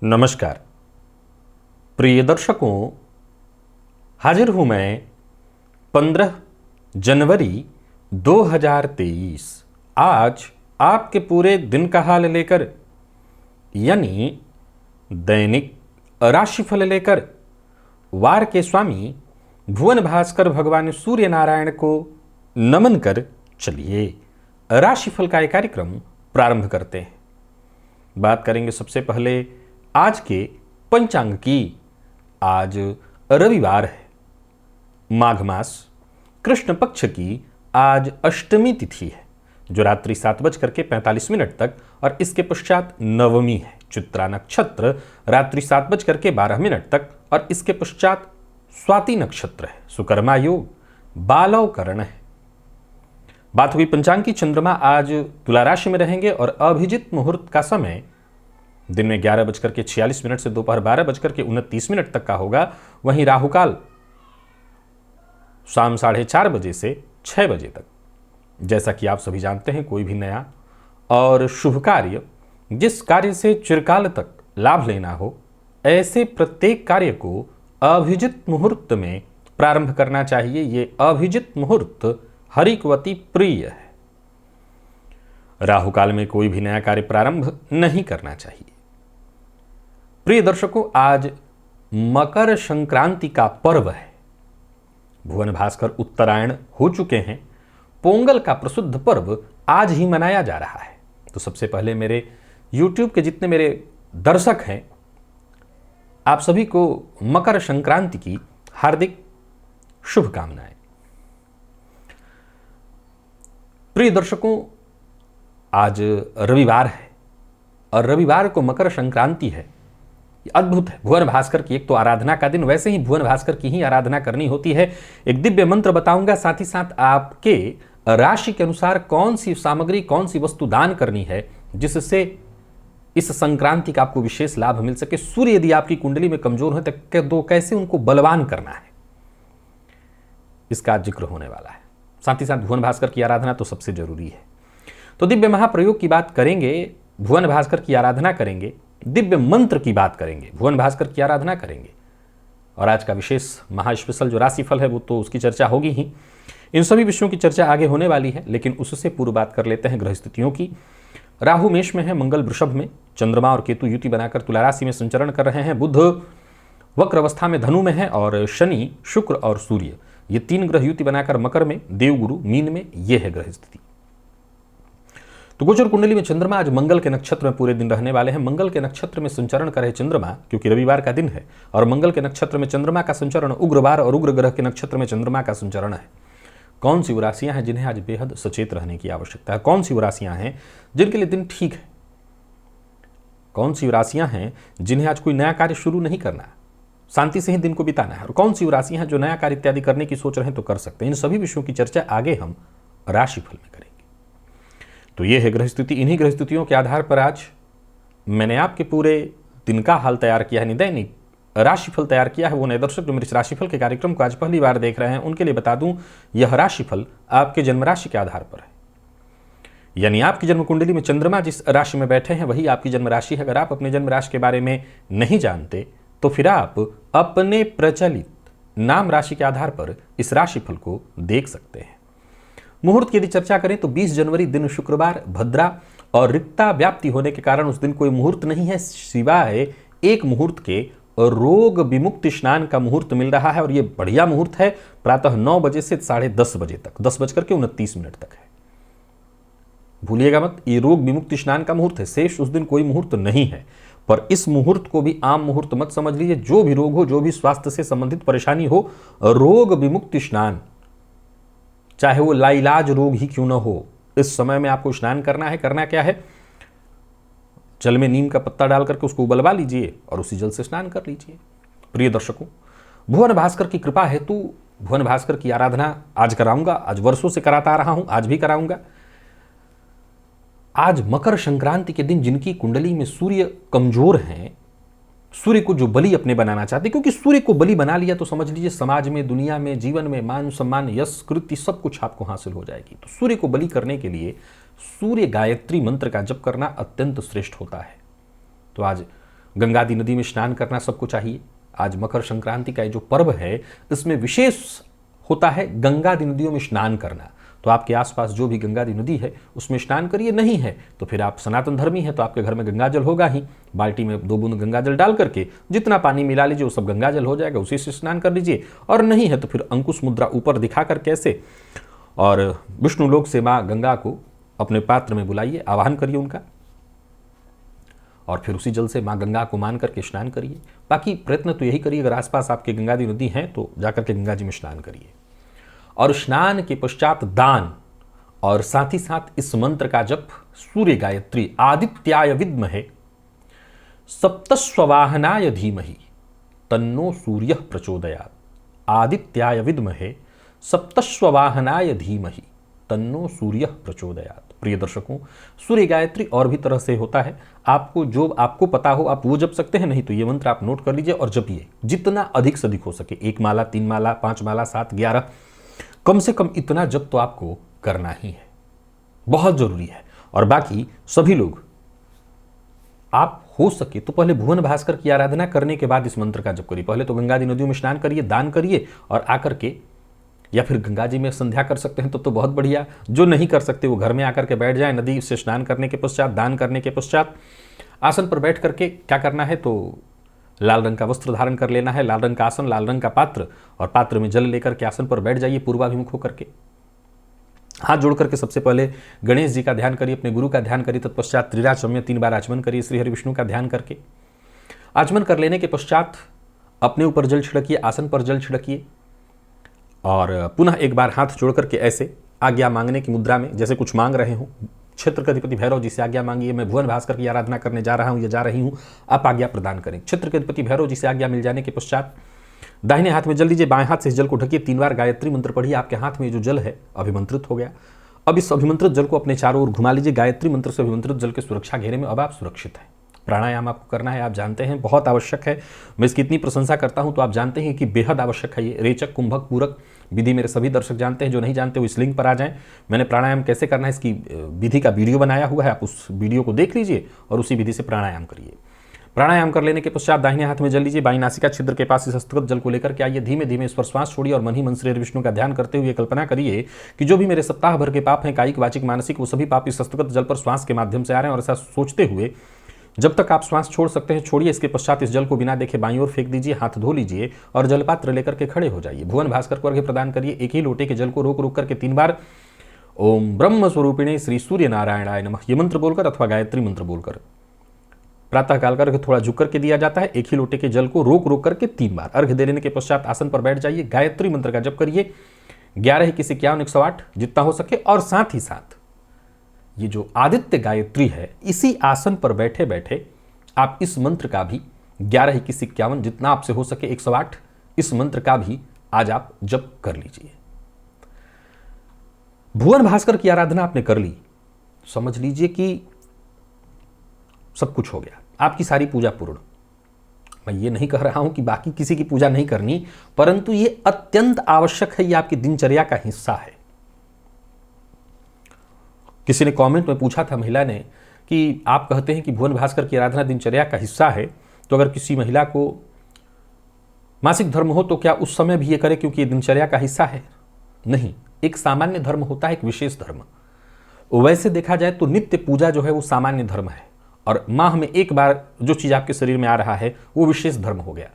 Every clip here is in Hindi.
नमस्कार प्रिय दर्शकों, हाजिर हूं मैं 15 जनवरी 2023 आज आपके पूरे दिन का हाल लेकर, यानी दैनिक राशिफल लेकर वार के स्वामी भुवन भास्कर भगवान सूर्य नारायण को नमन कर चलिए राशिफल का एक कार्यक्रम प्रारंभ करते हैं। बात करेंगे सबसे पहले आज के पंचांग की। आज रविवार है, माघ मास कृष्ण पक्ष की आज अष्टमी तिथि है जो रात्रि 7:45 तक और इसके पश्चात नवमी है। चित्रा नक्षत्र रात्रि 7:12 तक और इसके पश्चात स्वाति नक्षत्र है। सुकर्मा योग बालव करण है। बात हुई पंचांग की। चंद्रमा आज तुला राशि में रहेंगे और अभिजित मुहूर्त का समय दिन में 11:46 से दोपहर 12:29 तक का होगा। वहीं राहुकाल शाम 4:30 बजे से 6 बजे तक। जैसा कि आप सभी जानते हैं, कोई भी नया और शुभ कार्य, जिस कार्य से चिरकाल तक लाभ लेना हो, ऐसे प्रत्येक कार्य को अभिजित मुहूर्त में प्रारंभ करना चाहिए। ये अभिजित मुहूर्त हरिकवती प्रिय है। राहुकाल में कोई भी नया कार्य प्रारंभ नहीं करना चाहिए। प्रिय दर्शकों, आज मकर संक्रांति का पर्व है। भुवन भास्कर उत्तरायण हो चुके हैं। पोंगल का प्रसिद्ध पर्व आज ही मनाया जा रहा है। तो सबसे पहले मेरे YouTube के जितने मेरे दर्शक हैं, आप सभी को मकर संक्रांति की हार्दिक शुभकामनाएं। प्रिय दर्शकों, आज रविवार है और रविवार को मकर संक्रांति है। अद्भुत है। भुवन भास्कर की एक तो आराधना का दिन, वैसे ही भुवन भास्कर की ही आराधना करनी होती है। एक दिव्य मंत्र बताऊंगा, साथ ही साथ आपके राशि के अनुसार कौन सी सामग्री, कौन सी वस्तु दान करनी है जिससे इस संक्रांति का आपको विशेष लाभ मिल सके। सूर्य यदि आपकी कुंडली में कमजोर है तो कैसे उनको बलवान करना है, इसका जिक्र होने वाला है। साथ ही साथ भुवन भास्कर की आराधना तो सबसे जरूरी है। तो दिव्य महाप्रयोग की बात करेंगे, भुवन भास्कर की आराधना करेंगे, दिव्य मंत्र की बात करेंगे, भुवन भास्कर की आराधना करेंगे। और आज का विशेष महास्पेशल जो राशिफल है वो तो उसकी चर्चा होगी ही। इन सभी विषयों की चर्चा आगे होने वाली है, लेकिन उससे पूर्व बात कर लेते हैं ग्रह स्थितियों की। राहु मेष में है, मंगल वृषभ में, चंद्रमा और केतु युति बनाकर तुला राशि में संचरण कर रहे हैं। बुध वक्र अवस्था में धनु में है और शनि, शुक्र और सूर्य ये तीन ग्रह युति बनाकर मकर में, देवगुरु मीन में, ये है ग्रह स्थिति। तो गोचर कुंडली में चंद्रमा आज मंगल के नक्षत्र में पूरे दिन रहने वाले हैं। मंगल के नक्षत्र में संचरण करे चंद्रमा, क्योंकि रविवार का दिन है और मंगल के नक्षत्र में चंद्रमा का संचरण उग्रवार और उग्र ग्रह के नक्षत्र में चंद्रमा का संचरण है। कौन सी वो राशियां हैं जिन्हें आज बेहद सचेत रहने की आवश्यकता है? कौन सी वो राशियां हैं जिनके लिए दिन ठीक है? कौन सी वो राशियां हैं जिन्हें आज कोई नया कार्य शुरू नहीं करना, शांति से ही दिन को बिताना है? और कौन सी वो राशियां हैं जो नया कार्य इत्यादि करने की सोच रहे हैं तो कर सकते हैं? इन सभी विषयों की चर्चा आगे हम राशिफल में करेंगे। तो ये है ग्रह स्थिति। इन्हीं ग्रह स्थितियों के आधार पर आज मैंने आपके पूरे दिन का हाल तैयार किया है, दैनिक राशिफल तैयार किया है। वो नए दर्शक जो मेरे इस राशिफल के कार्यक्रम को आज पहली बार देख रहे हैं, उनके लिए बता दूं, यह राशिफल आपके जन्म राशि के आधार पर है। यानी आपकी जन्म कुंडली में चंद्रमा जिस राशि में बैठे हैं वही आपकी जन्म राशि है। अगर आप अपने जन्म राशि के बारे में नहीं जानते तो फिर आप अपने प्रचलित नाम राशि के आधार पर इस राशिफल को देख सकते हैं। मुहूर्त की यदि चर्चा करें तो 20 जनवरी दिन शुक्रवार, भद्रा और रिक्ता व्याप्ति होने के कारण उस दिन कोई मुहूर्त नहीं है, सिवाय एक मुहूर्त के रोग विमुक्ति स्नान का मुहूर्त मिल रहा है। और ये बढ़िया मुहूर्त है, प्रातः 9 बजे से 10:30 बजे तक, 10:29 तक है। भूलिएगा मत, ये रोग विमुक्ति स्नान का मुहूर्त है। शेष उस दिन कोई मुहूर्त नहीं है, पर इस मुहूर्त को भी आम मुहूर्त मत समझ लीजिए। जो भी रोग हो, जो भी स्वास्थ्य से संबंधित परेशानी हो, रोग विमुक्ति स्नान, चाहे वो लाइलाज रोग ही क्यों ना हो, इस समय में आपको स्नान करना है। करना क्या है? जल में नीम का पत्ता डाल करके उसको उबलवा लीजिए और उसी जल से स्नान कर लीजिए। प्रिय दर्शकों, भुवन भास्कर की कृपा हेतु भुवन भास्कर की आराधना आज कराऊंगा। आज वर्षों से कराता आ रहा हूं, आज भी कराऊंगा। आज मकर संक्रांति के दिन जिनकी कुंडली में सूर्य कमजोर हैं, सूर्य को जो बलि अपने बनाना चाहते, क्योंकि सूर्य को बलि बना लिया तो समझ लीजिए समाज में, दुनिया में, जीवन में मान सम्मान, यश, कृति सब कुछ आपको हासिल हो जाएगी। तो सूर्य को बलि करने के लिए सूर्य गायत्री मंत्र का जप करना अत्यंत श्रेष्ठ होता है। तो आज गंगादी नदी में स्नान करना सबको चाहिए। आज मकर संक्रांति का ये जो पर्व है इसमें विशेष होता है गंगादी नदियों में स्नान करना। तो आपके आसपास जो भी गंगादी नदी है उसमें स्नान करिए, नहीं है तो फिर आप सनातन धर्मी हैं तो आपके घर में गंगाजल होगा ही। बाल्टी में 2 बूंद गंगाजल डाल करके जितना पानी मिला लीजिए वो सब गंगाजल हो जाएगा, उसी से स्नान कर लीजिए। और नहीं है तो फिर अंकुश मुद्रा ऊपर दिखा कर कैसे और विष्णु लोक से माँ गंगा को अपने पात्र में बुलाइए, आवाहन करिए उनका, और फिर उसी जल से माँ गंगा को मान करके स्नान करिए। बाकी प्रयत्न तो यही करिए, अगर आसपास आपके गंगादी नदी हैं तो जाकर के गंगा जी में स्नान करिए। और स्नान के पश्चात दान और साथ ही साथ इस मंत्र का जप सूर्य गायत्री आदित्याय विद्महे सप्तस्ववाहनाय धीमहि तन्नो सूर्य प्रचोदयात्। आदित्याय विद्महे सप्तस्ववाहनाय धीमहि तन्नो सूर्य प्रचोदयात्। प्रिय दर्शकों, सूर्य गायत्री और भी तरह से होता है, आपको जो आपको पता हो आप वो जप सकते हैं, नहीं तो ये मंत्र आप नोट कर लीजिए और जपिए जितना अधिक से अधिक हो सके। 1 माला, 3 माला, 5 माला, 7, 11, कम से कम इतना जप तो आपको करना ही है, बहुत जरूरी है। और बाकी सभी लोग आप हो सके तो पहले भुवन भास्कर की आराधना करने के बाद इस मंत्र का जप करिए। पहले तो गंगादी नदियों में स्नान करिए, दान करिए, और आकर के या फिर गंगा जी में संध्या कर सकते हैं तो बहुत बढ़िया। जो नहीं कर सकते वो घर में आकर के बैठ जाएं। नदी से स्नान करने के पश्चात, दान करने के पश्चात आसन पर बैठ करके क्या करना है तो लाल रंग का वस्त्र धारण कर लेना है, लाल रंग का आसन, लाल रंग का पात्र, और पात्र में जल लेकर के आसन पर बैठ जाइए पूर्वाभिमुख होकर के। हाथ जोड़ करके सबसे पहले गणेश जी का ध्यान करिए, अपने गुरु का ध्यान करिए, तत्पश्चात त्रिराज में 3 बार आचमन करिए श्री हरि विष्णु का ध्यान करके। आचमन कर लेने के पश्चात अपने ऊपर जल छिड़किए, आसन पर जल छिड़किए, और पुनः एक बार हाथ जोड़ करके ऐसे आज्ञा मांगने की मुद्रा में जैसे कुछ मांग रहे हो। क्षेत्र के अधिपति भैरव जी से आज्ञा मांगिए, मैं भुवन भास्कर की आराधना करने जा रहा हूं या जा रही हूं, आप आज्ञा प्रदान करें। क्षेत्र के अधिपति भैरव जी से आज्ञा मिल जाने के पश्चात दाहिने हाथ में जल लीजिए, बाएं हाथ से इस जल को ढकिए, 3 बार गायत्री मंत्र पढ़िए। आपके हाथ में जो जल है अभिमंत्रित हो गया। अब इस अभिमंत्रित जल को अपने चारों ओर घुमा लीजिए। गायत्री मंत्र से अभिमंत्रित जल के सुरक्षा घेरे में अब आप सुरक्षित हैं। प्राणायाम आपको करना है, आप जानते हैं बहुत आवश्यक है। मैं इसकी इतनी प्रशंसा करता हूं तो आप जानते हैं कि बेहद आवश्यक है ये। रेचक, कुंभक, पूरक विधि मेरे सभी दर्शक जानते हैं, जो नहीं जानते वो इस लिंक पर आ जाएं। मैंने प्राणायाम कैसे करना है इसकी विधि का वीडियो बनाया हुआ है, आप उस वीडियो को देख लीजिए और उसी विधि से प्राणायाम करिए। प्राणायाम कर लेने के पश्चात दाहिने हाथ में जल लीजिए, बाईं नासिका छिद्र के पास इस हस्तगत जल को लेकर के आइए। धीमे धीमे इस पर श्वास छोड़िए और मन ही मन श्री हरि विष्णु का ध्यान करते हुए कल्पना करिए कि जो भी मेरे सप्ताह भर के पाप हैं, कायिक, वाचिक, मानसिक, वो सभी पाप इस हस्तगत जल पर श्वास के माध्यम से आ रहे हैं। और ऐसा सोचते हुए जब तक आप श्वास छोड़ सकते हैं छोड़िए। इसके पश्चात इस जल को बिना देखे बाईं ओर फेंक दीजिए, हाथ धो लीजिए और जलपात्र लेकर के खड़े हो जाइए। भुवन भास्कर को अर्घ्य प्रदान करिए। एक ही लोटे के जल को रोक रोक करके 3 बार ओम ब्रह्म स्वरूपिणे श्री सूर्य नारायणाय नमः ये मंत्र बोलकर अथवा गायत्री मंत्र बोलकर प्रातःकाल का अर्घ्य थोड़ा झुक करके दिया जाता है। एक ही लोटे के जल को रोक रोक करके 3 बार अर्घ्य दे लेने के पश्चात आसन पर बैठ जाइए। गायत्री मंत्र का जप करिए 11 किसी 51 108 जितना हो सके। और साथ ही साथ ये जो आदित्य गायत्री है, इसी आसन पर बैठे बैठे आप इस मंत्र का भी 11 21 51 जितना आपसे हो सके 108 इस मंत्र का भी आज आप जप कर लीजिए। भुवन भास्कर की आराधना आपने कर ली, समझ लीजिए कि सब कुछ हो गया, आपकी सारी पूजा पूर्ण। मैं ये नहीं कह रहा हूं कि बाकी किसी की पूजा नहीं करनी, परंतु ये अत्यंत आवश्यक है, ये आपकी दिनचर्या का हिस्सा है। किसी ने कमेंट में पूछा था महिला ने कि आप कहते हैं कि भुवन भास्कर की आराधना दिनचर्या का हिस्सा है, तो अगर किसी महिला को मासिक धर्म हो तो क्या उस समय भी ये करे क्योंकि ये दिनचर्या का हिस्सा है? नहीं, एक सामान्य धर्म होता है, एक विशेष धर्म। वैसे देखा जाए तो नित्य पूजा जो है वो सामान्य धर्म है, और माह में एक बार जो चीज आपके शरीर में आ रहा है वो विशेष धर्म हो गया।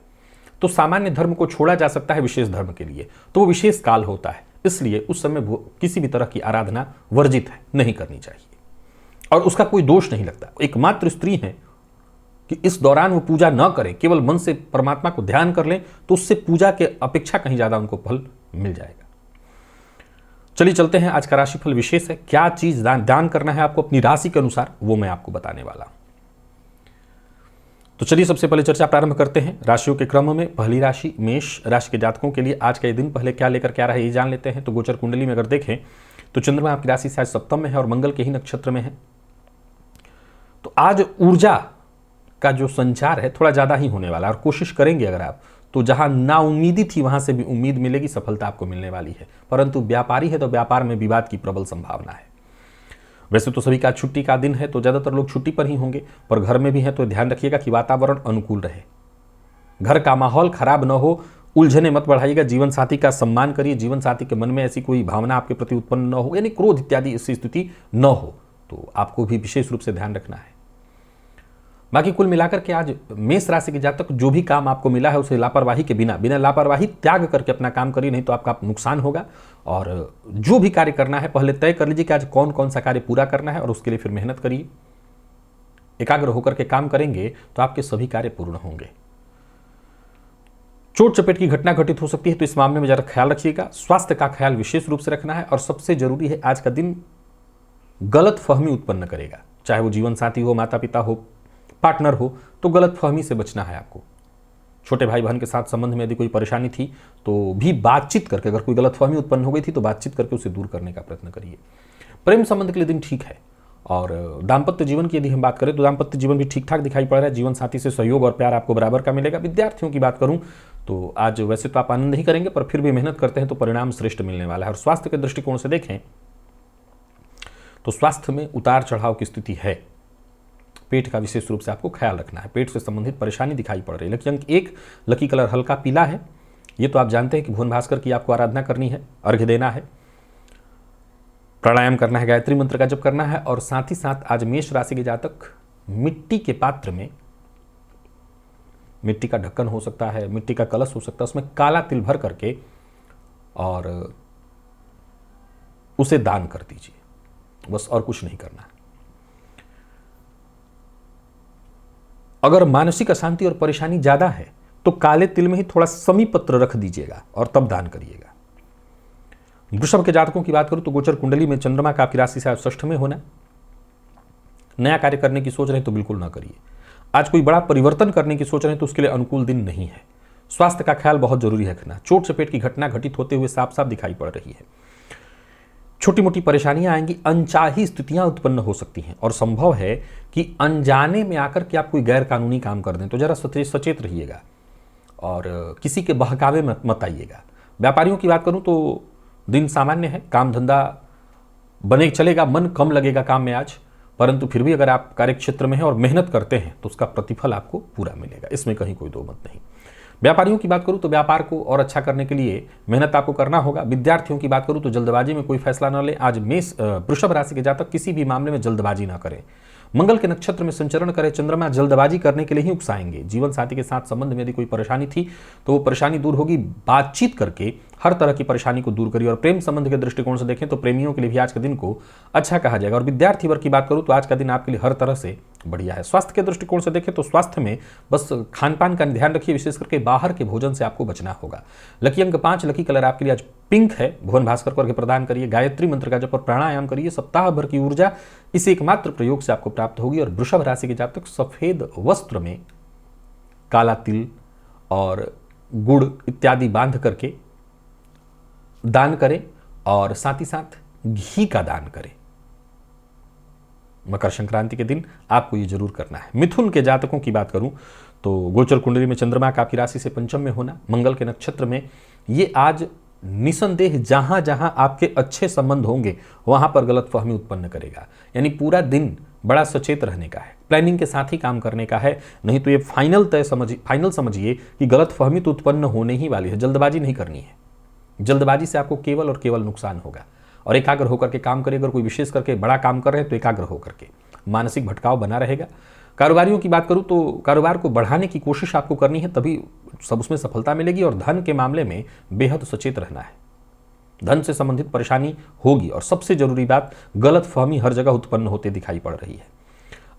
तो सामान्य धर्म को छोड़ा जा सकता है विशेष धर्म के लिए, तो वो विशेष काल होता है, इसलिए उस समय किसी भी तरह की आराधना वर्जित है, नहीं करनी चाहिए और उसका कोई दोष नहीं लगता। एकमात्र स्त्री है कि इस दौरान वो पूजा न करें, केवल मन से परमात्मा को ध्यान कर लें, तो उससे पूजा के अपेक्षा कहीं ज्यादा उनको फल मिल जाएगा। चलिए चलते हैं, आज का राशिफल विशेष है। क्या चीज दान करना है आपको अपनी राशि के अनुसार, वो मैं आपको बताने वाला हूं। तो चलिए सबसे पहले चर्चा प्रारंभ करते हैं राशियों के क्रम में। पहली राशि मेष राशि के जातकों के लिए आज का ये दिन पहले क्या लेकर क्या रहा है ये जान लेते हैं। तो गोचर कुंडली में अगर देखें तो चंद्रमा आपकी राशि से आज सप्तम में है और मंगल के ही नक्षत्र में है। तो आज ऊर्जा का जो संचार है थोड़ा ज्यादा ही होने वाला है, और कोशिश करेंगे अगर आप तो जहां नाउम्मीदी थी वहां से भी उम्मीद मिलेगी, सफलता आपको मिलने वाली है। परंतु व्यापारी है तो व्यापार में विवाद की प्रबल संभावना है। वैसे तो सभी का छुट्टी का दिन है, तो ज़्यादातर लोग छुट्टी पर ही होंगे, पर घर में भी हैं तो ध्यान रखिएगा कि वातावरण अनुकूल रहे, घर का माहौल खराब न हो, उलझने मत बढ़ाइएगा, जीवन साथी का सम्मान करिए, जीवन साथी के मन में ऐसी कोई भावना आपके प्रति उत्पन्न न हो, यानी क्रोध इत्यादि ऐसी स्थिति न हो, तो आपको भी विशेष रूप से ध्यान रखना है। बाकी कुल मिलाकर के आज मेष राशि के जातक जो भी काम आपको मिला है उसे लापरवाही के बिना लापरवाही त्याग करके अपना काम करिए, नहीं तो आपका नुकसान होगा। और जो भी कार्य करना है पहले तय कर लीजिए कि आज कौन कौन सा कार्य पूरा करना है और उसके लिए फिर मेहनत करिए। एकाग्र होकर के काम करेंगे तो आपके सभी कार्य पूर्ण होंगे। चोट चपेट की घटना घटित हो सकती है, तो इस मामले में जरा ख्याल रखिएगा। स्वास्थ्य का ख्याल विशेष रूप से रखना है, और सबसे जरूरी है आज का दिन गलत फहमी उत्पन्न करेगा, चाहे वो जीवन साथी हो, माता पिता हो, पार्टनर हो, तो गलत फहमी से बचना है आपको। छोटे भाई बहन के साथ संबंध में यदि कोई परेशानी थी तो भी बातचीत करके, अगर कोई गलत फहमी उत्पन्न हो गई थी तो बातचीत करके उसे दूर करने का प्रयत्न करिए। प्रेम संबंध के लिए दिन ठीक है, और दाम्पत्य जीवन की यदि हम बात करें तो दाम्पत्य जीवन भी ठीक ठाक दिखाई पड़ रहा है। जीवन साथी से सहयोग और प्यार आपको बराबर का मिलेगा। विद्यार्थियों की बात करूं तो आज वैसे तो आप आनंद नहीं करेंगे, पर फिर भी मेहनत करते हैं तो परिणाम श्रेष्ठ मिलने वाला है। और स्वास्थ्य के दृष्टिकोण से देखें तो स्वास्थ्य में उतार चढ़ाव की स्थिति है। पेट का विशेष रूप से आपको ख्याल रखना है, पेट से संबंधित परेशानी दिखाई पड़ रही है। लकी अंक 1, लकी कलर हल्का पीला है। ये तो आप जानते हैं कि भुवन भास्कर की आपको आराधना करनी है, अर्घ्य देना है, प्राणायाम करना है, गायत्री मंत्र का जप करना है। और साथ ही साथ आज मेष राशि के जातक मिट्टी के पात्र में, मिट्टी का ढक्कन हो सकता है, मिट्टी का कलश हो सकता है, उसमें काला तिल भर करके और उसे दान कर दीजिए, बस और कुछ नहीं करना है। अगर मानसिक अशांति और परेशानी ज्यादा है तो काले तिल में ही थोड़ा समी पत्र रख दीजिएगा और तब दान करिएगा। वृषभ के जातकों की बात करूं तो गोचर कुंडली में चंद्रमा का आपकी राशि से षष्ठ में होना। नया कार्य करने की सोच रहे हैं तो बिल्कुल ना करिए। आज कोई बड़ा परिवर्तन करने की सोच रहे हैं तो उसके लिए अनुकूल दिन नहीं है। स्वास्थ्य का ख्याल बहुत जरूरी है रखना। चोट चपेट की घटना घटित होते हुए साफ साफ दिखाई पड़ रही है। छोटी मोटी परेशानियां आएंगी, अनचाही स्थितियां उत्पन्न हो सकती हैं, और संभव है कि अनजाने में आकर के आप कोई गैर कानूनी काम कर दें, तो जरा सचेत रहिएगा और किसी के बहकावे मत आइएगा। व्यापारियों की बात करूं तो दिन सामान्य है, काम धंधा बने चलेगा, मन कम लगेगा काम में आज, परंतु फिर भी अगर आप कार्यक्षेत्र में हैं और मेहनत करते हैं तो उसका प्रतिफल आपको पूरा मिलेगा, इसमें कहीं कोई दो मत नहीं। व्यापारियों की बात करूं तो व्यापार को और अच्छा करने के लिए मेहनत आपको करना होगा। विद्यार्थियों की बात करूं तो जल्दबाजी में कोई फैसला न लें। आज वृषभ राशि के जातक किसी भी मामले में जल्दबाजी ना करें। मंगल के नक्षत्र में संचरण करे चंद्रमा जल्दबाजी करने के लिए ही उकसाएंगे। जीवन साथी के साथ संबंध में यदि कोई परेशानी थी तो वो परेशानी दूर होगी। बातचीत करके हर तरह की परेशानी को दूर करिए। और प्रेम संबंध के दृष्टिकोण से देखें तो प्रेमियों के लिए भी आज के दिन को अच्छा कहा जाएगा। और विद्यार्थी वर्ग की बात करूं तो आज का दिन आपके लिए हर तरह से बढ़िया है। स्वास्थ्य के दृष्टिकोण से देखें तो स्वास्थ्य में बस खान पान का ध्यान रखिए, विशेष करके बाहर के भोजन से आपको बचना होगा। लकी अंक 5, लकी कलर आपके लिए आज पिंक है। भुवन भास्कर को अर्घ्य प्रदान करिए, गायत्री मंत्र का जप और प्राणायाम करिए। सप्ताह भर की ऊर्जा इस एकमात्र प्रयोग से आपको प्राप्त होगी। और वृषभ राशि के जातक सफेद वस्त्र में काला तिल और गुड़ इत्यादि बांध करके दान करें, और साथ ही साथ घी का दान करें। मकर संक्रांति के दिन आपको ये जरूर करना है। मिथुन के जातकों की बात करूं तो गोचर कुंडली में चंद्रमा का आपकी राशि से पंचम में होना, मंगल के नक्षत्र में, ये आज निसंदेह जहां जहां आपके अच्छे संबंध होंगे वहां पर गलतफहमी उत्पन्न करेगा। यानी पूरा दिन बड़ा सचेत रहने का है, प्लानिंग के साथ ही काम करने का है, नहीं तो ये फाइनल समझिए कि गलतफहमी तो उत्पन्न होने ही वाली है। जल्दबाजी नहीं करनी है, जल्दबाजी से आपको केवल और केवल नुकसान होगा। और एकाग्र होकर के काम करिए। अगर कोई विशेष करके बड़ा काम कर रहे हैं तो एकाग्र होकर के, मानसिक भटकाव बना रहेगा। कारोबारियों की बात करूं तो कारोबार को बढ़ाने की कोशिश आपको करनी है, तभी सब उसमें सफलता मिलेगी। और धन के मामले में बेहद सचेत रहना है, धन से संबंधित परेशानी होगी। और सबसे जरूरी बात, गलत फहमी हर जगह उत्पन्न होते दिखाई पड़ रही है।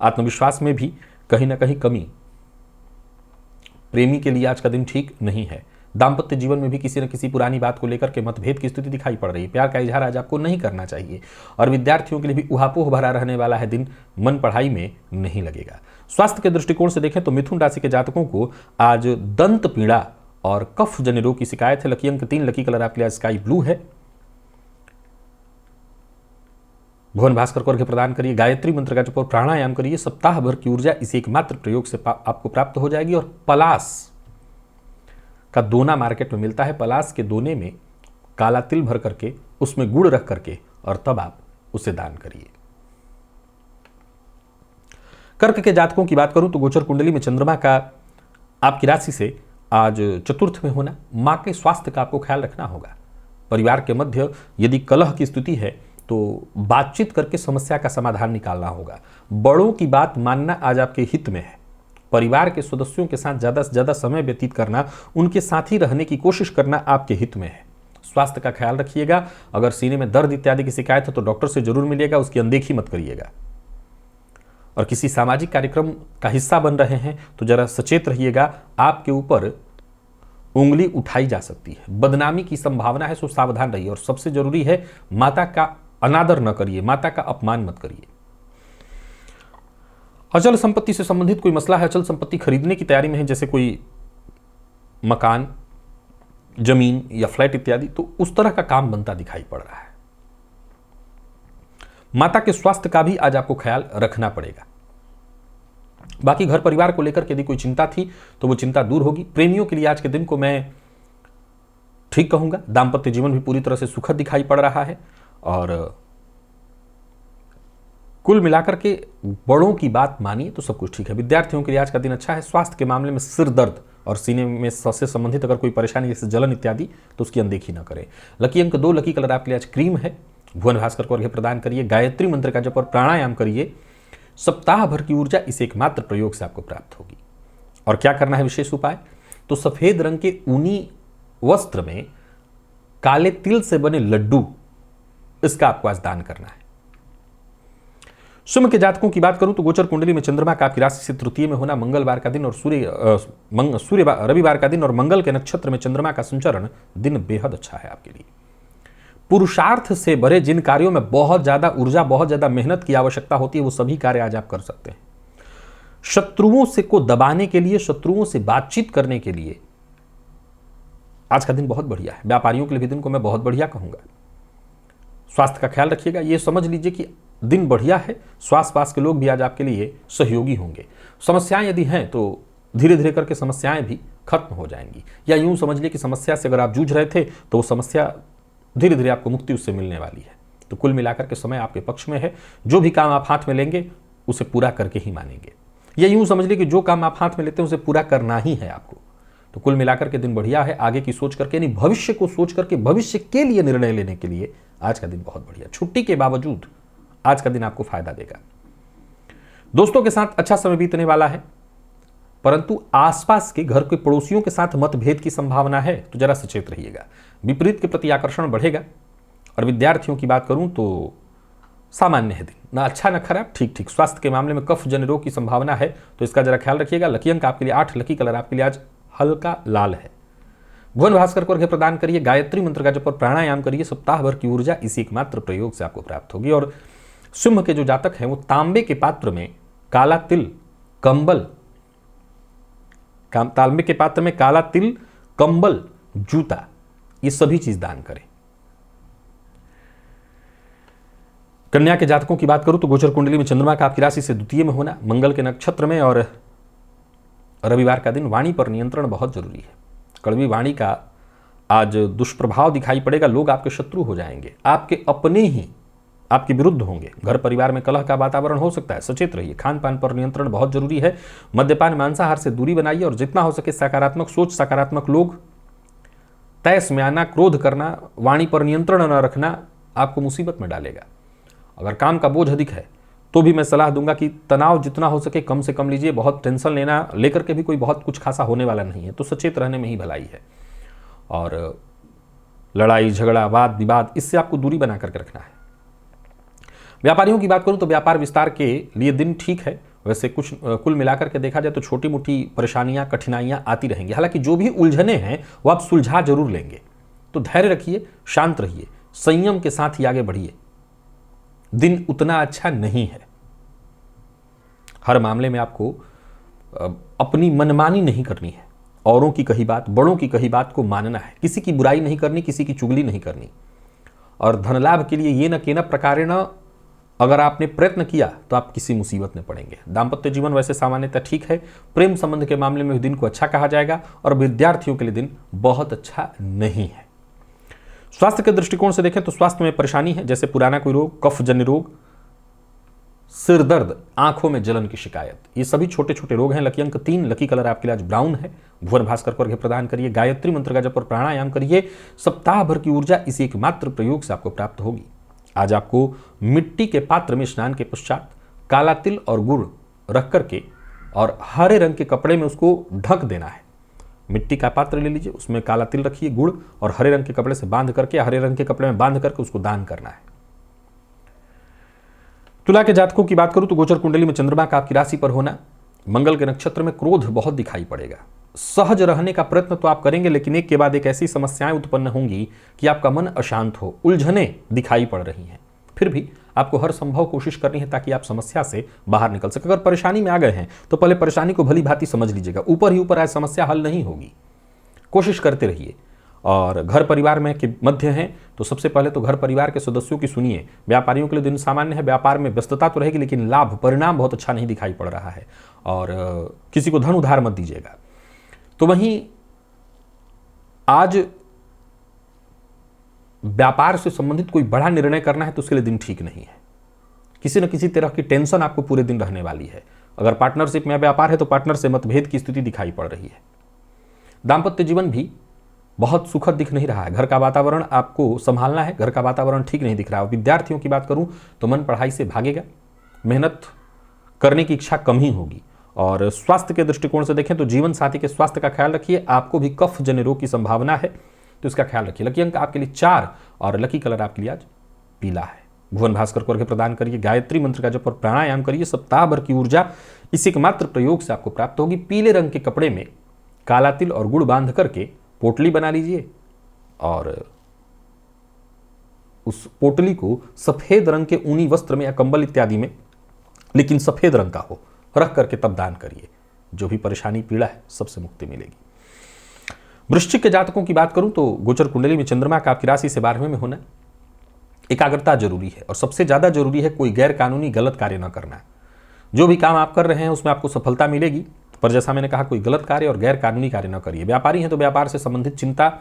आत्मविश्वास में भी कहीं ना कहीं कमी। प्रेमी के लिए आज का दिन ठीक नहीं है। दाम्पत्य जीवन में भी किसी न किसी पुरानी बात को लेकर के मतभेद की स्थिति दिखाई पड़ रही है। प्यार का इजहार आज आपको नहीं करना चाहिए। और विद्यार्थियों के लिए भी उहापोह भरा रहने वाला है दिन, मन पढ़ाई में नहीं लगेगा। स्वास्थ्य के दृष्टिकोण से देखें तो मिथुन राशि के जातकों को आज दंत पीड़ा और कफ जन्य रोग की शिकायत है। लकी अंक 3, लकी कलर आपके लिए स्काई ब्लू है। भुवन भास्कर को अर्घ्य प्रदान करिए, गायत्री मंत्र का जप और प्राणायाम करिए। सप्ताह भर की ऊर्जा इस एकमात्र प्रयोग से आपको प्राप्त हो जाएगी। और पलास का दोना मार्केट में मिलता है, पलास के दोने में काला तिल भर करके उसमें गुड़ रख करके और तब आप उसे दान करिए। कर्क के जातकों की बात करूं तो गोचर कुंडली में चंद्रमा का आपकी राशि से आज चतुर्थ में होना, मां के स्वास्थ्य का आपको ख्याल रखना होगा। परिवार के मध्य यदि कलह की स्थिति है तो बातचीत करके समस्या का समाधान निकालना होगा। बड़ों की बात मानना आज आपके हित में है। परिवार के सदस्यों के साथ ज़्यादा से ज़्यादा समय व्यतीत करना, उनके साथ ही रहने की कोशिश करना आपके हित में है। स्वास्थ्य का ख्याल रखिएगा। अगर सीने में दर्द इत्यादि की शिकायत है तो डॉक्टर से जरूर मिलिएगा, उसकी अनदेखी मत करिएगा। और किसी सामाजिक कार्यक्रम का हिस्सा बन रहे हैं तो जरा सचेत रहिएगा, आपके ऊपर उंगली उठाई जा सकती है, बदनामी की संभावना है, सो सावधान रहिए। और सबसे जरूरी है, माता का अनादर न करिए, माता का अपमान मत करिए। अचल संपत्ति से संबंधित कोई मसला है, अचल संपत्ति खरीदने की तैयारी में है, जैसे कोई मकान, जमीन या फ्लैट इत्यादि, तो उस तरह का काम बनता दिखाई पड़ रहा है। माता के स्वास्थ्य का भी आज आपको ख्याल रखना पड़ेगा। बाकी घर परिवार को लेकर यदि कोई चिंता थी तो वो चिंता दूर होगी। प्रेमियों के लिए आज के दिन को मैं ठीक कहूंगा। दाम्पत्य जीवन भी पूरी तरह से सुखद दिखाई पड़ रहा है और कुल मिलाकर के बड़ों की बात मानिए तो सब कुछ ठीक है। विद्यार्थियों के लिए आज का दिन अच्छा है। स्वास्थ्य के मामले में सिर दर्द और सीने में से संबंधित अगर कोई परेशानी जैसे जलन इत्यादि तो उसकी अनदेखी न करें। लकी अंक 2, लकी कलर आपके लिए आज क्रीम है। भुवन भास्कर को अर्घ्य प्रदान करिए, गायत्री मंत्र का जप और प्राणायाम करिए। सप्ताह भर की ऊर्जा इस एकमात्र प्रयोग से आपको प्राप्त होगी। और क्या करना है विशेष उपाय, तो सफेद रंग के ऊनी वस्त्र में काले तिल से बने लड्डू, इसका आपको आज दान करना है। सिंह के जातकों की बात करूं तो गोचर कुंडली में चंद्रमा का आपकी राशि से तृतीय में होना, मंगलवार का दिन और रविवार का दिन और मंगल के नक्षत्र में चंद्रमा का संचरण, दिन बेहद अच्छा है आपके लिए। पुरुषार्थ से भरे जिन कार्यों में बहुत ज्यादा ऊर्जा, बहुत ज्यादा मेहनत की आवश्यकता होती है, वो सभी कार्य आज आप कर सकते हैं। शत्रुओं से को दबाने के लिए, शत्रुओं से बातचीत करने के लिए आज का दिन बहुत बढ़िया है। व्यापारियों के लिए भी दिन को मैं बहुत बढ़िया कहूंगा। स्वास्थ्य का ख्याल रखिएगा। ये समझ लीजिए कि दिन बढ़िया है। स्वास्थ्य पास के लोग भी आज आपके लिए सहयोगी होंगे। समस्याएं यदि हैं तो धीरे धीरे करके समस्याएं भी खत्म हो जाएंगी, या यूं समझ लीजिए कि समस्या से अगर आप जूझ रहे थे तो वो समस्या धीरे धीरे आपको मुक्ति उससे मिलने वाली है। तो कुल मिलाकर के समय आपके पक्ष में है। जो भी काम आप हाथ में लेंगे उसे पूरा करके ही मानेंगे, या यूं समझ लीजिए कि जो काम आप हाथ में लेते हैं उसे पूरा करना ही है आपको। तो कुल मिलाकर के दिन बढ़िया है। आगे की सोच करके, यानी भविष्य को सोच करके, भविष्य के लिए निर्णय लेने के लिए आज का दिन बहुत बढ़िया। छुट्टी के बावजूद आज का दिन आपको फायदा देगा। दोस्तों के साथ अच्छा समय बीतने वाला है, परंतु आसपास के घर के पड़ोसियों के साथ मतभेद की संभावना है, तो जरा सचेत रहिएगा। विपरीत के प्रति आकर्षण बढ़ेगा। और विद्यार्थियों की बात करूं तो सामान्य है दिन, ना अच्छा ना खराब, ठीक ठीक। स्वास्थ्य के मामले में कफ जन्य रोग की संभावना है, तो इसका जरा ख्याल रखिएगा। लकी अंक आपके लिए 8, लकी कलर आपके लिए आज हल्का लाल है। भुवन भास्कर को अर्घ्य प्रदान करिए, गायत्री मंत्र का जप और प्राणायाम करिए। सप्ताह भर की ऊर्जा इसी एकमात्र प्रयोग से आपको प्राप्त होगी। और सिंह के जो जातक हैं वो तांबे के पात्र में काला तिल, कंबल, तांबे के पात्र में काला तिल, कंबल, जूता, ये सभी चीज दान करें। कन्या के जातकों की बात करूं तो गोचर कुंडली में चंद्रमा का आपकी राशि से द्वितीय में होना, मंगल के नक्षत्र में और रविवार का दिन। वाणी पर नियंत्रण बहुत जरूरी है। कड़वी वाणी का आज दुष्प्रभाव दिखाई पड़ेगा। लोग आपके शत्रु हो जाएंगे, आपके अपने ही आपके विरुद्ध होंगे। घर परिवार में कलह का वातावरण हो सकता है, सचेत रहिए। खान पान पर नियंत्रण बहुत जरूरी है। मद्यपान, मांसाहार से दूरी बनाइए और जितना हो सके सकारात्मक सोच, सकारात्मक लोग, तैस में आना, क्रोध करना, वाणी पर नियंत्रण न रखना आपको मुसीबत में डालेगा। अगर काम का बोझ अधिक है तो भी मैं सलाह दूंगा कि तनाव जितना हो सके कम से कम लीजिए। बहुत टेंशन लेकर के भी कोई बहुत कुछ खासा होने वाला नहीं है, तो सचेत रहने में ही भलाई है। और लड़ाई झगड़ा, वाद विवाद, इससे आपको दूरी बना करके रखना है। व्यापारियों की बात करूं तो व्यापार विस्तार के लिए दिन ठीक है। वैसे कुछ कुल मिलाकर के देखा जाए तो छोटी मोटी परेशानियां, कठिनाइयां आती रहेंगी। हालांकि जो भी उलझने हैं वो आप सुलझा जरूर लेंगे। तो धैर्य रखिए, शांत रहिए, संयम के साथ ही आगे बढ़िए। दिन उतना अच्छा नहीं है। हर मामले में आपको अपनी मनमानी नहीं करनी है। औरों की कही बात, बड़ों की कही बात को मानना है। किसी की बुराई नहीं करनी, किसी की चुगली नहीं करनी। और धन लाभ के लिए ये न केना प्रकारेण अगर आपने प्रयत्न किया तो आप किसी मुसीबत में पड़ेंगे। दाम्पत्य जीवन वैसे सामान्यतः ठीक है। प्रेम संबंध के मामले में दिन को अच्छा कहा जाएगा। और विद्यार्थियों के लिए दिन बहुत अच्छा नहीं है। स्वास्थ्य के दृष्टिकोण से देखें तो स्वास्थ्य में परेशानी है, जैसे पुराना कोई रोग, कफ जन्य रोग, सिर दर्द, आंखों में जलन की शिकायत, ये सभी छोटे छोटे रोग हैं। लकी अंक 3, लकी कलर आपके लिए आज ब्राउन है। भुवन भास्कर को अर्घ्य प्रदान करिए, गायत्री मंत्र का जप और प्राणायाम करिए। सप्ताह भर की ऊर्जा इसी एकमात्र प्रयोग से आपको प्राप्त होगी। आज आपको मिट्टी के पात्र में स्नान के पश्चात काला तिल और गुड़ रख करके और हरे रंग के कपड़े में उसको ढक देना है। मिट्टी का पात्र ले लीजिए, उसमें काला तिल रखिए, गुड़ और हरे रंग के कपड़े से बांध करके, हरे रंग के कपड़े में बांध करके उसको दान करना है। तुला के जातकों की बात करूं तो गोचर कुंडली में चंद्रमा का आपकी राशि पर होना, मंगल के नक्षत्र में क्रोध बहुत दिखाई पड़ेगा। सहज रहने का प्रयत्न तो आप करेंगे, लेकिन एक के बाद एक ऐसी समस्याएं उत्पन्न होंगी कि आपका मन अशांत हो, उलझने दिखाई पड़ रही हैं। फिर भी आपको हर संभव कोशिश करनी है ताकि आप समस्या से बाहर निकल सके। अगर परेशानी में आ गए हैं तो पहले परेशानी को भली भांति समझ लीजिएगा। ऊपर ही ऊपर आज समस्या हल नहीं होगी, कोशिश करते रहिए। और घर परिवार में के मध्य हैं तो सबसे पहले तो घर परिवार के सदस्यों की सुनिए। व्यापारियों के लिए दिन सामान्य है, व्यापार में व्यस्तता तो रहेगी लेकिन लाभ परिणाम बहुत अच्छा नहीं दिखाई पड़ रहा है। और किसी को धन उधार मत दीजिएगा। तो वहीं आज व्यापार से संबंधित कोई बड़ा निर्णय करना है तो उसके लिए दिन ठीक नहीं है। किसी न किसी तरह की टेंशन आपको पूरे दिन रहने वाली है। अगर पार्टनरशिप में व्यापार है तो पार्टनर से मतभेद की स्थिति दिखाई पड़ रही है। दाम्पत्य जीवन भी बहुत सुखद दिख नहीं रहा है। घर का वातावरण आपको संभालना है, घर का वातावरण ठीक नहीं दिख रहा है। विद्यार्थियों की बात करूं तो मन पढ़ाई से भागेगा, मेहनत करने की इच्छा कम ही होगी। और स्वास्थ्य के दृष्टिकोण से देखें तो जीवन साथी के स्वास्थ्य का ख्याल रखिए। आपको भी कफ जन्य रोग की संभावना है तो इसका ख्याल रखिए। लकी अंक आपके लिए 4 और लकी कलर आपके लिए आज पीला है। भुवन भास्कर को अर्घ्य प्रदान करिए, गायत्री मंत्र का जप और प्राणायाम करिए। सप्ताह भर की ऊर्जा इसी एकमात्र प्रयोग से आपको प्राप्त होगी। पीले रंग के कपड़े में काला तिल और गुड़ बांध करके पोटली बना लीजिए और उस पोटली को सफेद रंग के ऊनी वस्त्र में या कंबल इत्यादि में, लेकिन सफेद रंग का हो, रख करके तब दान करिए। जो भी परेशानी पीड़ा है सबसे मुक्ति मिलेगी। वृश्चिक के जातकों की बात करूं तो गोचर कुंडली में चंद्रमा का आपकी राशि से 12वें में होना, एकाग्रता जरूरी है और सबसे ज्यादा जरूरी है कोई गैर कानूनी गलत कार्य न करना। जो भी काम आप कर रहे हैं उसमें आपको सफलता मिलेगी, पर जैसा मैंने कहा कोई गलत कार्य और गैर कानूनी कार्य न करिए। व्यापारी हैं तो व्यापार से संबंधित चिंता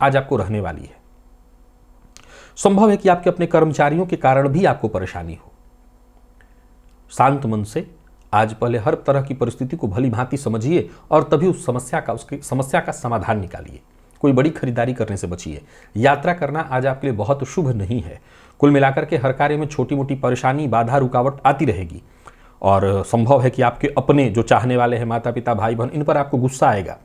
आज आपको रहने वाली है। संभव है कि आपके अपने कर्मचारियों के कारण भी आपको परेशानी हो। शांत मन से आज पहले हर तरह की परिस्थिति को भली भांति समझिए और तभी उस समस्या का समाधान निकालिए। कोई बड़ी खरीदारी करने से बचिए। यात्रा करना आज आपके लिए बहुत शुभ नहीं है। कुल मिलाकर के हर कार्य में छोटी मोटी परेशानी, बाधा, रुकावट आती रहेगी और संभव है कि आपके अपने जो चाहने वाले हैं, माता पिता, भाई बहन, इन पर आपको गुस्सा आएगा।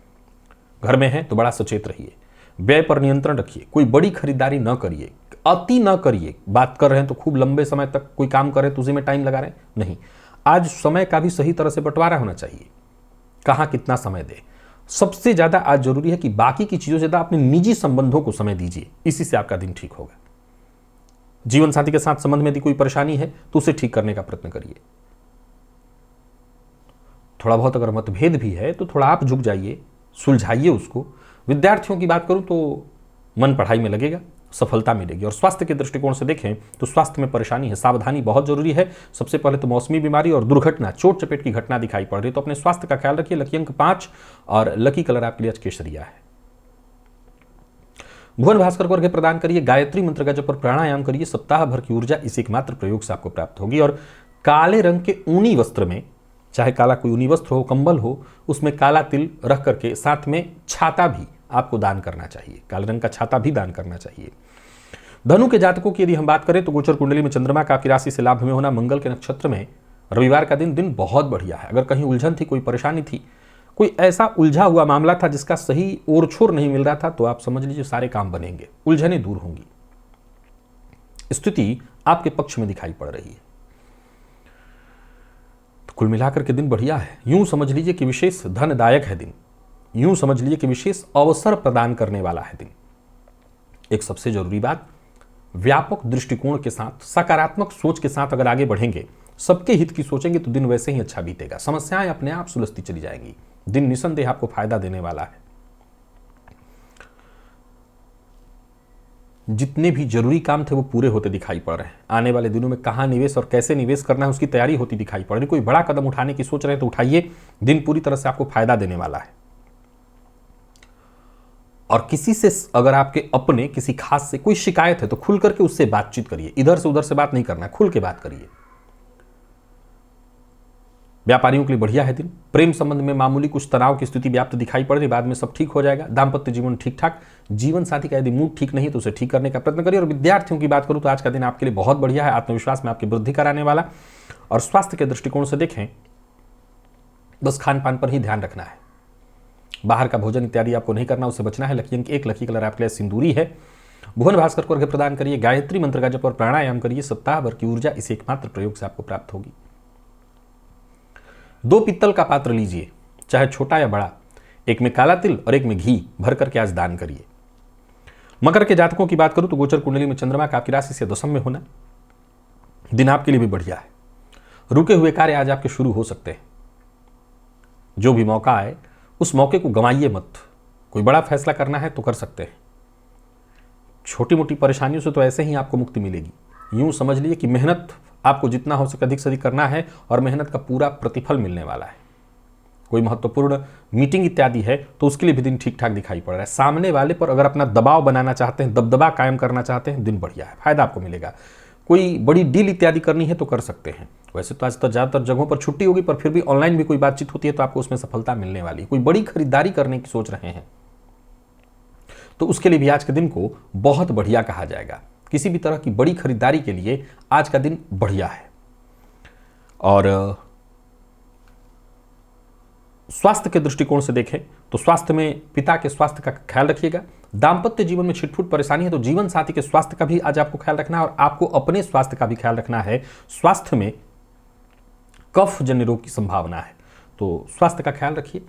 घर में है तो बड़ा सचेत रहिए। व्यय पर नियंत्रण रखिए। कोई बड़ी खरीदारी न करिए, अति न करिए। बात कर रहे हैं तो खूब लंबे समय तक कोई काम कर रहे हैं तो उसी में टाइम लगा रहे हैं, नहीं। आज समय का भी सही तरह से बंटवारा होना चाहिए, कहाँ कितना समय दे। सबसे ज्यादा आज जरूरी है कि बाकी की चीजों से ज्यादा अपने निजी संबंधों को समय दीजिए, इसी से आपका दिन ठीक होगा। जीवन साथी के साथ संबंध में यदि कोई परेशानी है तो उसे ठीक करने का प्रयत्न करिए। थोड़ा बहुत अगर मतभेद भी है तो थोड़ा आप झुक जाइए, सुलझाइए उसको। विद्यार्थियों की बात करूं तो मन पढ़ाई में लगेगा, सफलता मिलेगी। और स्वास्थ्य के दृष्टिकोण से देखें तो स्वास्थ्य में परेशानी है, सावधानी बहुत जरूरी है। सबसे पहले तो मौसमी बीमारी और दुर्घटना, चोट चपेट की घटना दिखाई पड़ रही है तो अपने स्वास्थ्य का ख्याल रखिए। लकी अंक 5 और लकी कलर आपके लिए आज केसरिया है। भुवन भास्कर को अर्घ्य प्रदान करिए, गायत्री मंत्र का जप और प्राणायाम करिए। सप्ताह भर की ऊर्जा इसी एकमात्र प्रयोग से आपको प्राप्त होगी। और काले रंग के ऊनी वस्त्र में, चाहे काला कोई ऊनी वस्त्र हो, कंबल हो, उसमें काला तिल रख करके साथ में छाता भी आपको दान करना चाहिए। काले रंग का छाता भी दान करना चाहिए। धनु के जातकों की यदि हम बात करें तो गोचर कुंडली में चंद्रमा का आपकी राशि से लाभ में होना, मंगल के नक्षत्र में, रविवार का दिन बहुत बढ़िया है। अगर कहीं उलझन थी, कोई परेशानी थी, कोई ऐसा उलझा हुआ मामला था जिसका सही ओर छोर नहीं मिल रहा था, तो आप समझ लीजिए सारे काम बनेंगे, उलझने दूर होंगी। स्थिति आपके पक्ष में दिखाई पड़ रही है। तो कुल मिलाकर के दिन बढ़िया है। यूं समझ लीजिए कि विशेष धनदायक है दिन। यूं समझ लीजिए कि विशेष अवसर प्रदान करने वाला है दिन। एक सबसे जरूरी बात, व्यापक दृष्टिकोण के साथ, सकारात्मक सोच के साथ अगर आगे बढ़ेंगे, सबके हित की सोचेंगे तो दिन वैसे ही अच्छा बीतेगा। समस्याएं अपने आप सुलझती चली जाएंगी। दिन निसंदेह आपको फायदा देने वाला है। जितने भी जरूरी काम थे वो पूरे होते दिखाई पड़ रहे हैं। आने वाले दिनों में कहां निवेश और कैसे निवेश करना है उसकी तैयारी होती दिखाई पड़ रही है। कोई बड़ा कदम उठाने की सोच रहे हैं तो उठाइए, दिन पूरी तरह से आपको फायदा देने वाला है। और किसी से अगर आपके अपने किसी खास से कोई शिकायत है तो खुल करके उससे बातचीत करिए। इधर से उधर से बात नहीं करना है, खुल के बात करिए। व्यापारियों के लिए बढ़िया है दिन। प्रेम संबंध में मामूली कुछ तनाव की स्थिति व्याप्त दिखाई पड़ रही, बाद में सब ठीक हो जाएगा। दाम्पत्य जीवन ठीक ठाक। जीवन साथी का यदि मूड ठीक नहीं है तो उसे ठीक करने का प्रयत्न करिए। और विद्यार्थियों की बात करूं तो आज का दिन आपके लिए बहुत बढ़िया है, आत्मविश्वास में आपकी वृद्धि कराने वाला। और स्वास्थ्य के दृष्टिकोण से देखें, बस खान पान पर ही ध्यान रखना है, बाहर का भोजन इत्यादि आपको नहीं करना, उससे बचना है। लकी अंक 1, लकी कलर आपके लिए सिंदूरी है। भुवन भास्कर को अर्घ्य प्रदान करिए, गायत्री मंत्र का जप और प्राणायाम करिए। सप्ताह भर की ऊर्जा इस एकमात्र प्रयोग से आपको प्राप्त होगी। 2 पित्तल का पात्र लीजिए, चाहे छोटा या बड़ा, एक में काला तिल और एक में घी भर करके आज दान करिए। मकर के जातकों की बात करूं तो गोचर कुंडली में चंद्रमा का आपकी राशि से दशम में होना, दिन आपके लिए भी बढ़िया है। रुके हुए कार्य आज आपके शुरू हो सकते हैं। जो भी मौका आए उस मौके को गंवाइए मत। कोई बड़ा फैसला करना है तो कर सकते हैं। छोटी मोटी परेशानियों से तो ऐसे ही आपको मुक्ति मिलेगी। यूं समझ लीजिए कि मेहनत आपको जितना हो सके अधिक से अधिक करना है और मेहनत का पूरा प्रतिफल मिलने वाला है। कोई महत्वपूर्ण मीटिंग इत्यादि है तो उसके लिए भी दिन ठीक ठाक दिखाई पड़ रहा है। सामने वाले पर अगर अपना दबाव बनाना चाहते हैं, दबदबा कायम करना चाहते हैं, दिन बढ़िया है, फायदा आपको मिलेगा। कोई बड़ी डील इत्यादि करनी है तो कर सकते हैं। वैसे तो आज तक ज़्यादातर जगहों पर छुट्टी होगी, पर फिर भी ऑनलाइन भी कोई बातचीत होती है तो आपको उसमें सफलता मिलने वाली है। कोई बड़ी खरीदारी करने की सोच रहे हैं तो उसके लिए भी आज के दिन को बहुत बढ़िया कहा जाएगा। किसी भी तरह की बड़ी खरीदारी के लिए आज का दिन बढ़िया है। और स्वास्थ्य के दृष्टिकोण से देखें तो स्वास्थ्य में पिता के स्वास्थ्य का ख्याल रखिएगा। दाम्पत्य जीवन में छिटफुट परेशानी है तो जीवन साथी के स्वास्थ्य का भी आज आपको ख्याल रखना है और आपको अपने स्वास्थ्य का भी ख्याल रखना है। स्वास्थ्य में कफ जन्य रोग की संभावना है तो स्वास्थ्य का ख्याल रखिए।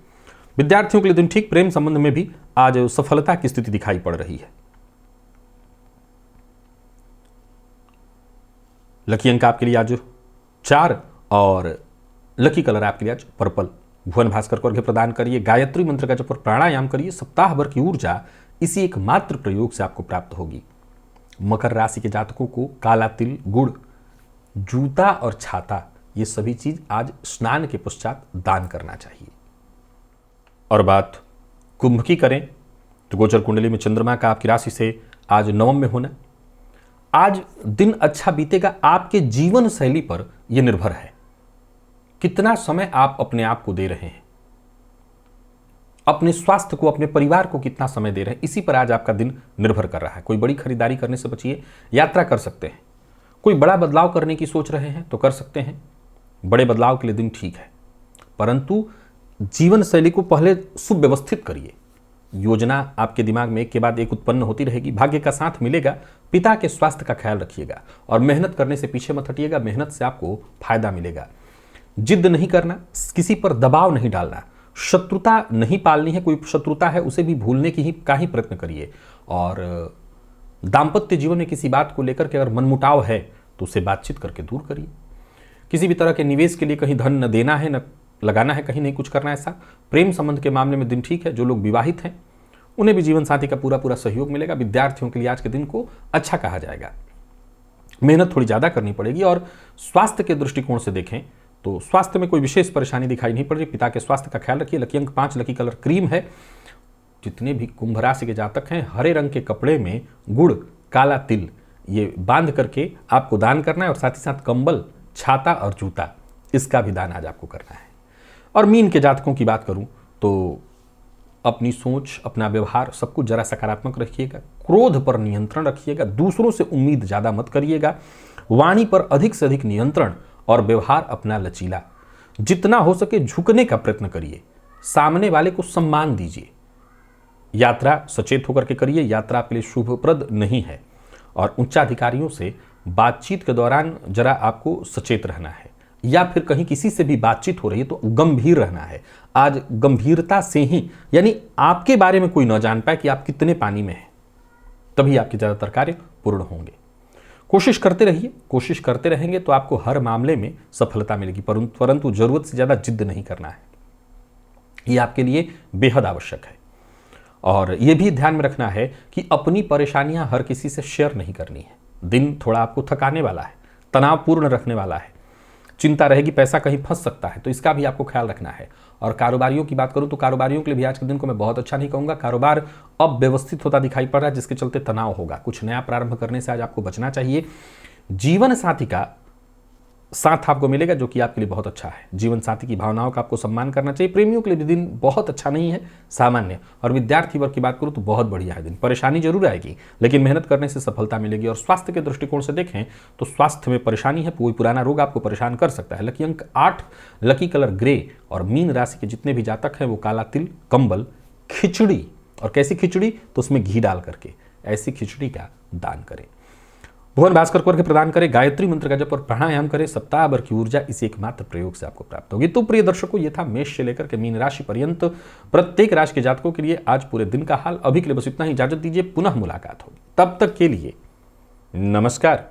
विद्यार्थियों के लिए दिन ठीक। प्रेम संबंध में भी आज सफलता की स्थिति दिखाई पड़ रही है। लकी अंक आपके लिए आज 4 और लकी कलर आपके लिए आज पर्पल। भुवन भास्कर को अर्घ्य प्रदान करिए, गायत्री मंत्र का जप और प्राणायाम करिए। सप्ताह भर की ऊर्जा इसी एकमात्र प्रयोग से आपको प्राप्त होगी। मकर राशि के जातकों को काला तिल, गुड़, जूता और छाता, ये सभी चीज आज स्नान के पश्चात दान करना चाहिए। और बात कुंभ की करें तो गोचर कुंडली में चंद्रमा का आपकी राशि से आज नवम में होना। आज दिन अच्छा बीतेगा। आपके जीवन शैली पर यह निर्भर है कितना समय आप अपने आप को दे रहे हैं, अपने स्वास्थ्य को, अपने परिवार को कितना समय दे रहे हैं, इसी पर आज आपका दिन निर्भर कर रहा है। कोई बड़ी खरीदारी करने से बचिए, यात्रा कर सकते हैं। कोई बड़ा बदलाव करने की सोच रहे हैं तो कर सकते हैं। बड़े बदलाव के लिए दिन ठीक है, परंतु जीवन शैली को पहले सुव्यवस्थित करिए। योजना आपके दिमाग में एक के बाद एक उत्पन्न होती रहेगी। भाग्य का साथ मिलेगा। पिता के स्वास्थ्य का ख्याल रखिएगा और मेहनत करने से पीछे मत हटिएगा। मेहनत से आपको फायदा मिलेगा। जिद नहीं करना, किसी पर दबाव नहीं डालना, शत्रुता नहीं पालनी है। कोई शत्रुता है उसे भी भूलने का ही प्रयत्न करिए। और दाम्पत्य जीवन में किसी बात को लेकर के अगर मनमुटाव है तो उसे बातचीत करके दूर करिए। किसी भी तरह के निवेश के लिए कहीं धन न देना है, न लगाना है, कहीं नहीं कुछ करना है ऐसा। प्रेम संबंध के मामले में दिन ठीक है। जो लोग विवाहित हैं उन्हें भी जीवन साथी का पूरा सहयोग मिलेगा। विद्यार्थियों के लिए आज के दिन को अच्छा कहा जाएगा। मेहनत थोड़ी ज़्यादा करनी पड़ेगी। और स्वास्थ्य के दृष्टिकोण से देखें तो स्वास्थ्य में कोई विशेष परेशानी दिखाई नहीं पड़ रही। पिता के स्वास्थ्य का ख्याल रखिए। लकी अंक 5, लकी कलर क्रीम है। जितने भी कुंभ राशि के जातक हैं, हरे रंग के कपड़े में गुड़, काला तिल ये बांध करके आपको दान करना है। और साथ ही साथ कंबल, छाता और जूता, इसका भी दान आज आपको करना है। और मीन के जातकों की बात करूं तो अपनी सोच, अपना व्यवहार सब कुछ जरा सकारात्मक रखिएगा। क्रोध पर नियंत्रण रखिएगा। दूसरों से उम्मीद ज़्यादा मत करिएगा। वाणी पर अधिक से अधिक नियंत्रण और व्यवहार अपना लचीला। जितना हो सके झुकने का प्रयत्न करिए। सामने वाले को सम्मान दीजिए। यात्रा सचेत होकर के करिए। यात्रा आपके लिए शुभप्रद नहीं है। और उच्चाधिकारियों से बातचीत के दौरान जरा आपको सचेत रहना है। या फिर कहीं किसी से भी बातचीत हो रही है तो गंभीर रहना है। आज गंभीरता से ही, यानी आपके बारे में कोई न जान पाए कि आप कितने पानी में हैं, तभी आपके ज़्यादातर कार्य पूर्ण होंगे। कोशिश करते रहिए। कोशिश करते रहेंगे तो आपको हर मामले में सफलता मिलेगी, परंतु जरूरत से ज़्यादा जिद नहीं करना है। ये आपके लिए बेहद आवश्यक है। और ये भी ध्यान में रखना है कि अपनी परेशानियां हर किसी से शेयर नहीं करनी है। दिन थोड़ा आपको थकाने वाला है, तनावपूर्ण रखने वाला है। चिंता रहेगी, पैसा कहीं फंस सकता है, तो इसका भी आपको ख्याल रखना है। और कारोबारियों की बात करूं तो कारोबारियों के लिए भी आज के दिन को मैं बहुत अच्छा नहीं कहूंगा। कारोबार अब व्यवस्थित होता दिखाई पड़ रहा है, जिसके चलते तनाव होगा। कुछ नया प्रारंभ करने से आज आपको बचना चाहिए। जीवन साथी का साथ आपको मिलेगा जो कि आपके लिए बहुत अच्छा है। जीवन साथी की भावनाओं का आपको सम्मान करना चाहिए। प्रेमियों के लिए भी दिन बहुत अच्छा नहीं है, सामान्य। और विद्यार्थी वर्ग की बात करूं तो बहुत बढ़िया है दिन। परेशानी जरूर आएगी लेकिन मेहनत करने से सफलता मिलेगी। और स्वास्थ्य के दृष्टिकोण से देखें तो स्वास्थ्य में परेशानी है, कोई पुराना रोग आपको परेशान कर सकता है। लकी अंक 8, लकी कलर ग्रे। और मीन राशि के जितने भी जातक हैं वो काला तिल, कंबल, खिचड़ी, और कैसी खिचड़ी तो उसमें घी डाल करके ऐसी खिचड़ी का दान करें। भुवन भास्कर को अर्घ्य प्रदान करें, गायत्री मंत्र का जप और प्राणायाम करें। सप्ताह भर की ऊर्जा इस एकमात्र प्रयोग से आपको प्राप्त होगी। तो प्रिय दर्शकों, ये था मेष से लेकर के मीन राशि पर्यंत प्रत्येक राशि के जातकों के लिए आज पूरे दिन का हाल। अभी के लिए बस इतना ही, इजाजत दीजिए, पुनः मुलाकात होगी। तब तक के लिए नमस्कार।